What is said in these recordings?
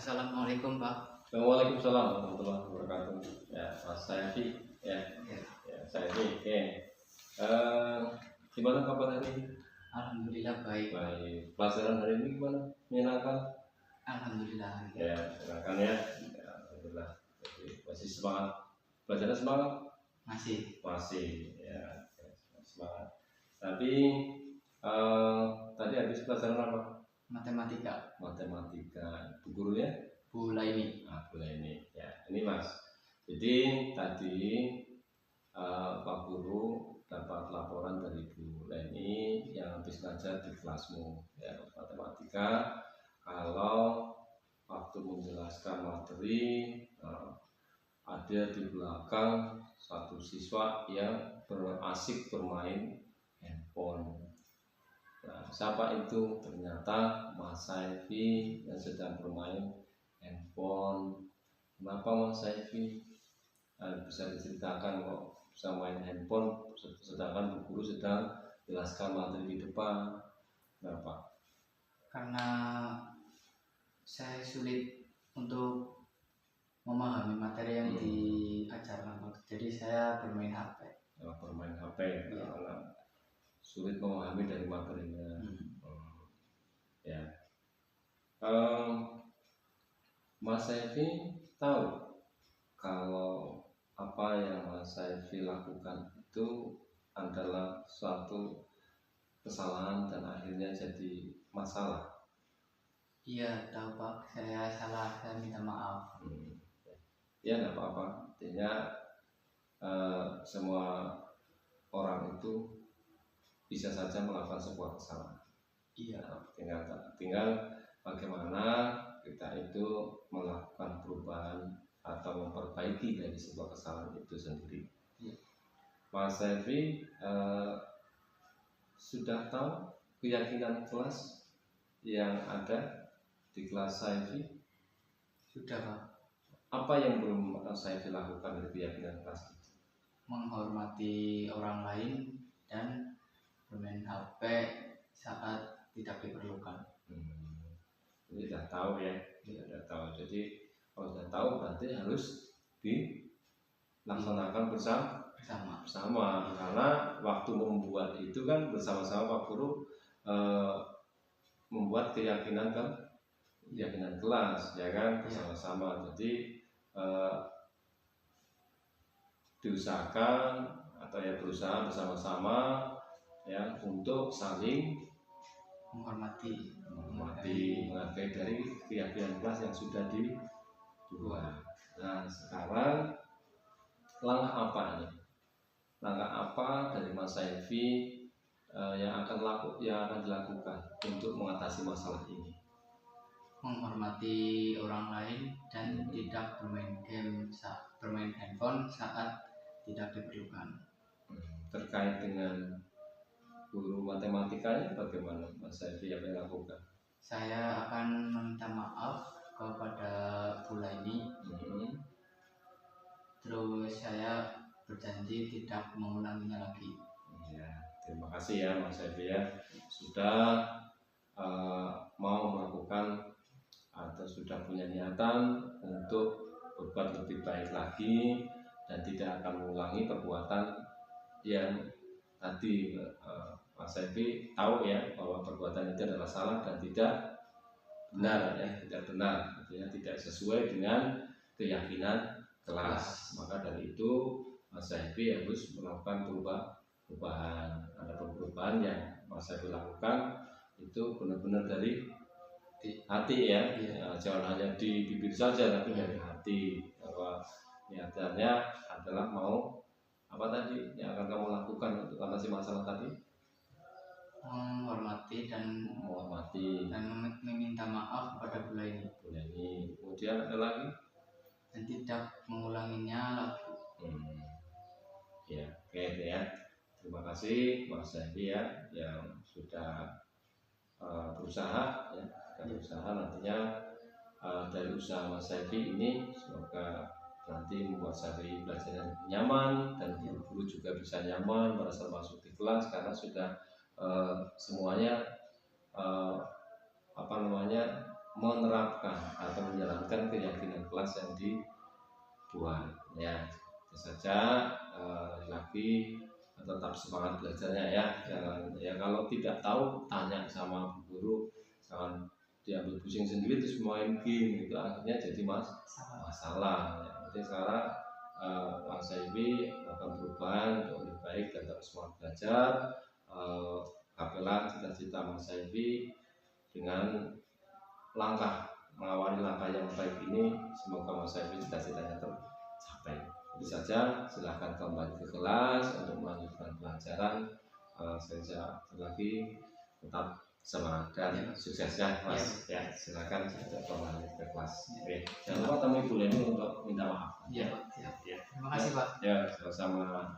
Assalamualaikum Pak. Waalaikumsalam warahmatullahi wabarakatuh. Ya, Mas Sayfi. Ya, Ya, ya Sayfi. Oke. Gimana kabar hari ini? Alhamdulillah baik. Baik. Pelajaran hari ini gimana? Menyenangkan? Alhamdulillah. Ya, menyenangkan ya. Ya, alhamdulillah. Jadi masih semangat. Pelajaran semangat? Masih Masih. Ya, semangat. Tapi tadi habis pelajaran apa? matematika. Matematika. Bu gurunya? Bu Laini. Boleh ini. Ya, ini Mas. Jadi tadi Pak Guru dapat laporan dari Bu Leni yang habis ngajar di kelasmu ya matematika, kalau waktu menjelaskan materi ada di belakang satu siswa yang berasik bermain handphone. Nah, siapa itu? Ternyata Mas Sayfi yang sedang bermain handphone. Kenapa Mas Sayfi? Bisa diceritakan kok bisa main handphone sedangkan bu guru sedang jelaskan materi di depan. Kenapa? Karena saya sulit untuk memahami materi yang diajarkan Pak. Jadi saya bermain HP. Bermain HP karena sulit memahami dari materinya. Ya. Mas Sayfi tahu kalau apa yang Mas Sayfi lakukan itu adalah suatu kesalahan dan akhirnya jadi masalah. Iya tahu Pak, saya salah, saya minta maaf. Ya nggak apa-apa. Artinya semua orang itu bisa saja melakukan sebuah kesalahan. Iya. Tinggal bagaimana kita itu melakukan perubahan atau memperbaiki dari sebuah kesalahan itu sendiri. Iya. Mas Sayfi sudah tahu keyakinan kelas yang ada di kelas Sayfi? Sudah Pak. Apa yang belum Sayfi lakukan dari keyakinan kelas itu? Menghormati orang lain dan bermain HP saat tidak diperlukan. Jadi sudah tahu ya, sudah tahu. Jadi kalau sudah tahu berarti harus dilaksanakan bersama. Karena waktu membuat itu kan bersama-sama Pak Guru membuat keyakinan kelas, ya kan, bersama-sama. Jadi diusahakan atau ya berusaha bersama-sama ya untuk saling menghargai dari keyakinan kelas yang sudah dibuat. Nah sekarang langkah apa ini? Langkah apa dari Mas Sayfi yang akan dilakukan untuk mengatasi masalah ini? Menghormati orang lain dan tidak bermain handphone saat tidak diperlukan. Terkait dengan guru matematikanya bagaimana Mas Sayfi yang dilakukan? Saya akan meminta maaf kepada Bu Laini. Terus saya berjanji tidak mengulanginya lagi. Ya, terima kasih ya Mas Sayfi ya sudah mau melakukan atau sudah punya niatan untuk berbuat lebih baik lagi dan tidak akan mengulangi perbuatan yang tadi Mas Sayfi tahu ya bahwa perbuatan itu adalah salah dan tidak benar ya, tidak benar, artinya tidak sesuai dengan keyakinan kelas. Maka dari itu Mas Sayfi harus melakukan perubahan. Ada perubahan yang Mas Sayfi lakukan itu benar-benar dari hati ya, jangan hanya di bibir saja tapi dari hati, bahwa niatannya adalah mau apa tadi yang akan kamu lakukan untuk atasi masalah tadi? Menghormati dan meminta maaf kepada Bu Laini. Kemudian ada lagi? Dan tidak mengulanginya lagi. Ya, oke ya. Terima kasih Mas Sayfi ya yang sudah berusaha ya. Berusaha nantinya dari usaha Mas Sayfi ini semoga nanti membuat Sayfi belajarnya nyaman dan guru-guru juga bisa nyaman merasa masuk di kelas karena sudah semuanya menerapkan atau menjalankan keyakinan kelas yang dibuat. Ya, itu saja. Lagi tetap semangat belajarnya ya. Jangan ya, kalau tidak tahu tanya sama bu guru, jangan diambil pusing sendiri terus main game, itu akhirnya jadi masalah. Ya, jadi sekarang Mas Saifi akan perubahan untuk lebih baik dan tetap semangat belajar. Apalah cita-cita Mas Saifi dengan mengawali langkah yang baik ini, semoga Mas Saifi cita-citanya tercapai. Itu saja, silahkan kembali ke kelas untuk melanjutkan pelajaran. Saya lagi tetap semangat dan suksesnya Mas. Ya, silahkan kembali ke kelas. Oke, jangan lupa temui Ibu Leni untuk minta maaf. Ya, Pak. Ya. Terima kasih, Pak. Ya, sama-sama.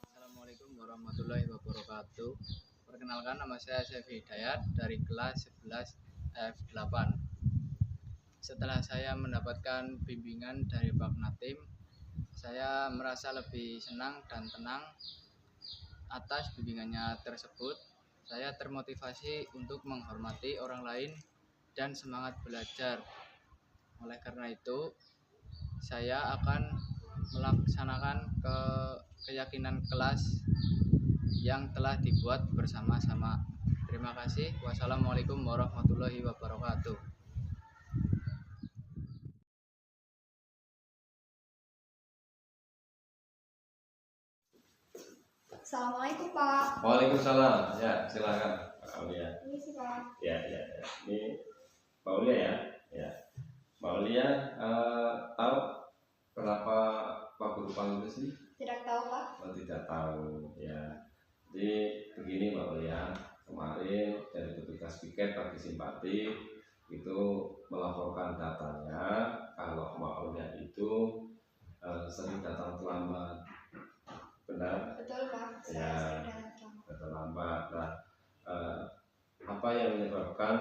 Assalamualaikum warahmatullahi wabarakatuh. Perkenalkan, nama saya Saifi Hidayat dari kelas 11 F8. Setelah saya mendapatkan bimbingan dari Pak Natim, saya merasa lebih senang dan tenang atas bimbingannya tersebut. Saya termotivasi untuk menghormati orang lain dan semangat belajar. Oleh karena itu, saya akan melaksanakan keyakinan kelas yang telah dibuat bersama-sama. Terima kasih. Wassalamualaikum warahmatullahi wabarakatuh. Assalamualaikum Pak. Waalaikumsalam. Ya, silakan Pak Aulia. Ini sih Pak. Ya. Ini Pak Aulia ya. Ya. Pak Aulia tahu kenapa Pak Guru panggil sih? Tidak tahu Pak. Tidak tahu ya. Jadi begini Pak Aulia, kemarin dari petugas piket Pagi Simpati itu melaporkan datanya kalau Pak Aulia itu sering datang terlambat. Benar? Betul Pak. Ya, Saya terlambat. Nah, apa yang menyebabkan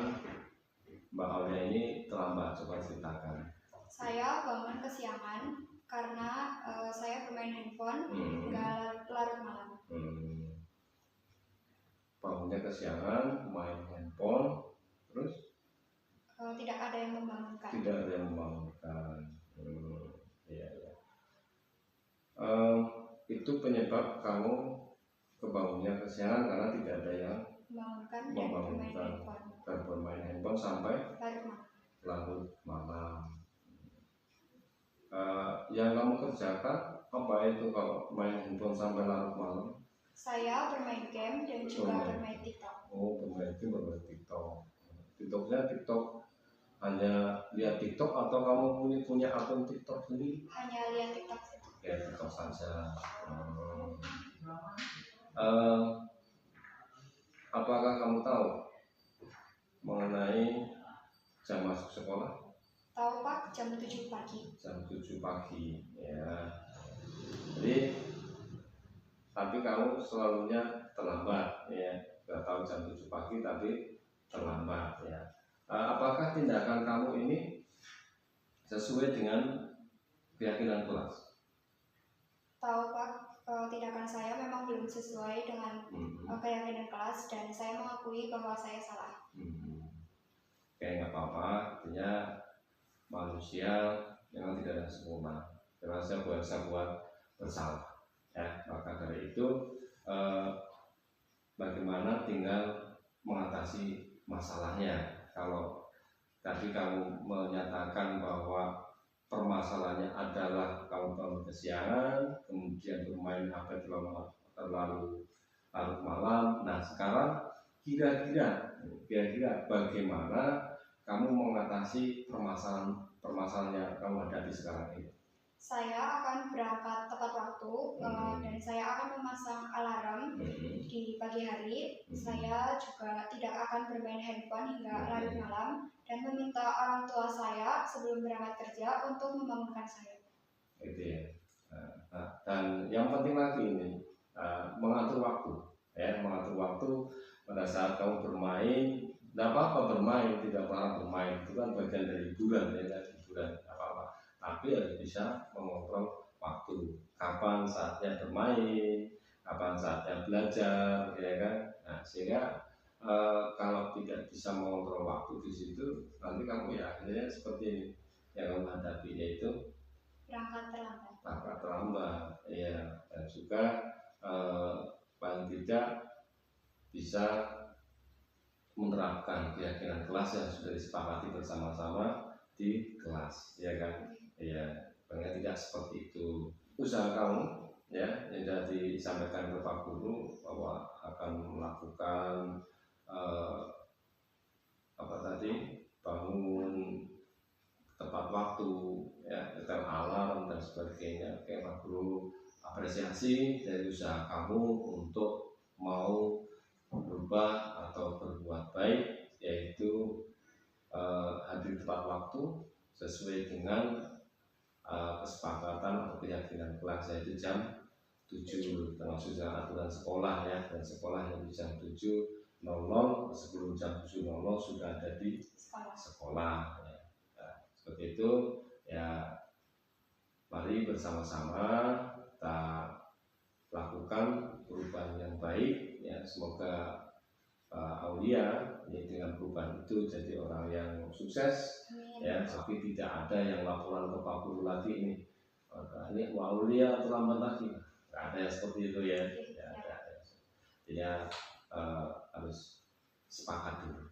Mbak Aulia ini terlambat? Coba ceritakan. Saya bangun kesiangan karena saya bermain handphone hingga larut malam. Bangunnya kesiangan, main handphone, terus? Tidak ada yang membangunkan. Tidak ada yang membangunkan. Iya. Itu penyebab kamu kebangunnya kesiangan karena tidak ada yang membangunkan dan bermain handphone sampai larut malam. Yang kamu kerjakan apa itu kalau main handphone sampai larut malam? Saya bermain game dan juga bermain TikTok. Oh, bermain game, bermain TikTok. TikTok hanya lihat TikTok atau kamu punya akun TikTok sendiri? Hanya lihat TikTok. Ya, TikTok saja. Apakah kamu tahu mengenai jam masuk sekolah? Tahu Pak, jam 7 pagi. Jam 7 pagi, ya. Jadi, tapi kamu selalunya terlambat, ya. Gak tahu jam 7 pagi tapi terlambat, ya. Apakah tindakan kamu ini sesuai dengan keyakinan kelas? Tahu Pak, tindakan saya memang belum sesuai dengan keyakinan kelas dan saya mengakui bahwa saya salah. Oke, nggak apa-apa, artinya manusia memang tidak ada sempurna, karena saya buat bersalah, ya. Maka dari itu bagaimana tinggal mengatasi masalahnya. Kalau tadi kamu menyatakan bahwa permasalahannya adalah kamu bangun kesiangan, kemudian bermain HP terlalu larut malam. Nah, sekarang kira-kira bagaimana kamu mengatasi permasalahan yang kamu hadapi sekarang ini? Saya akan berangkat tepat waktu dan saya akan memasang alarm di pagi hari. Saya juga tidak akan bermain handphone hingga larut malam dan meminta orang tua saya sebelum berangkat kerja untuk membangunkan saya. Itu ya. Dan yang penting lagi ini mengatur waktu, ya, mengatur waktu pada saat kamu bermain. Tidak apa-apa bermain, tidak apa-apa bermain, itu kan bagian dari hiburan, ya, hiburan apa-apa. Tapi harus bisa mengontrol waktu, kapan saatnya bermain, kapan saatnya belajar, ya kan. Nah, sehingga kalau tidak bisa mengontrol waktu di situ, nanti kamu ya akhirnya seperti ini yang kamu hadapi, yaitu berangkat terlambat, ya, dan juga paling tidak bisa menerapkan keyakinan kelas yang sudah disepakati bersama-sama di kelas, ya kan? Ya, pengen tidak seperti itu. Usaha kamu, ya, yang sudah disampaikan ke Pak Guru bahwa akan melakukan apa tadi, bangun tepat waktu, ya, setel alarm dan sebagainya. Oke, Pak Guru apresiasi dari usaha kamu untuk mau berubah atau berbuat baik, yaitu hadir tepat waktu sesuai dengan kesepakatan atau keyakinan kelas, yaitu jam 7, termasuk dengan aturan sekolah, ya, dan sekolah yang jam 7.00 sebelum jam 7.00 sudah ada di sekolah, ya. Nah, seperti itu, ya. Mari bersama-sama kita lakukan perubahan yang baik, ya. Semoga Aulia ini dengan perubahan itu jadi orang yang sukses, ya. Tapi tidak ada yang laporan ke Pak Guru lagi ini Aulia terlambat lagi, nggak ada yang seperti itu, ya. Jadi harus sepakat dulu,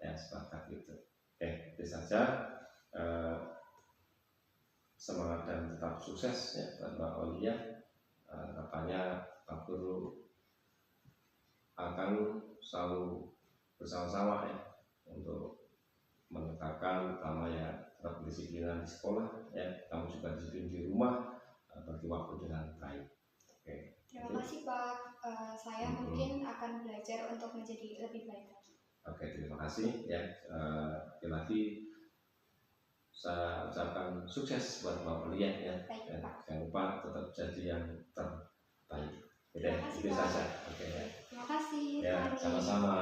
ya, sepakat gitu. Oke, itu saja. Semangat dan tetap sukses, ya, buat Mbak Aulia. Harapannya Pak Guru akan selalu bersama-sama, ya, untuk menegakkan utama, ya, kedisiplinan di sekolah, ya. Kamu juga disiplin di rumah, bagi waktu dengan baik. Oke. Terima kasih Pak. Saya mungkin akan belajar untuk menjadi lebih baik lagi. Oke, terima kasih, ya. Lagi saya ucapkan sukses buat Mbak Aulia, ya. Baik, Pak. Jangan lupa tetap jadi yang terbaik. Terima kasih, itu Pak. saja. Oke, ya. Terima kasih. Ya, Mari. sama-sama.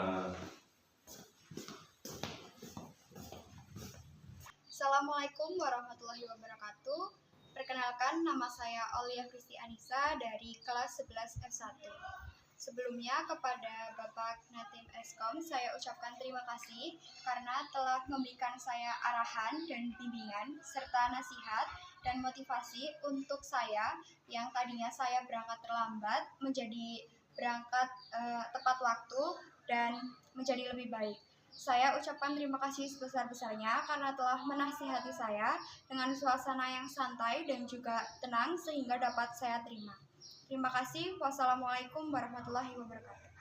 Assalamualaikum warahmatullahi wabarakatuh. Perkenalkan, nama saya Aulia Kristi Anissa dari kelas 11 F1. Sebelumnya kepada Bapak Natim Eskom saya ucapkan terima kasih karena telah memberikan saya arahan dan bimbingan serta nasihat dan motivasi untuk saya yang tadinya saya berangkat terlambat menjadi berangkat tepat waktu dan menjadi lebih baik. Saya ucapkan terima kasih sebesar-besarnya karena telah menasihati saya dengan suasana yang santai dan juga tenang sehingga dapat saya terima. Terima kasih. Wassalamualaikum warahmatullahi wabarakatuh.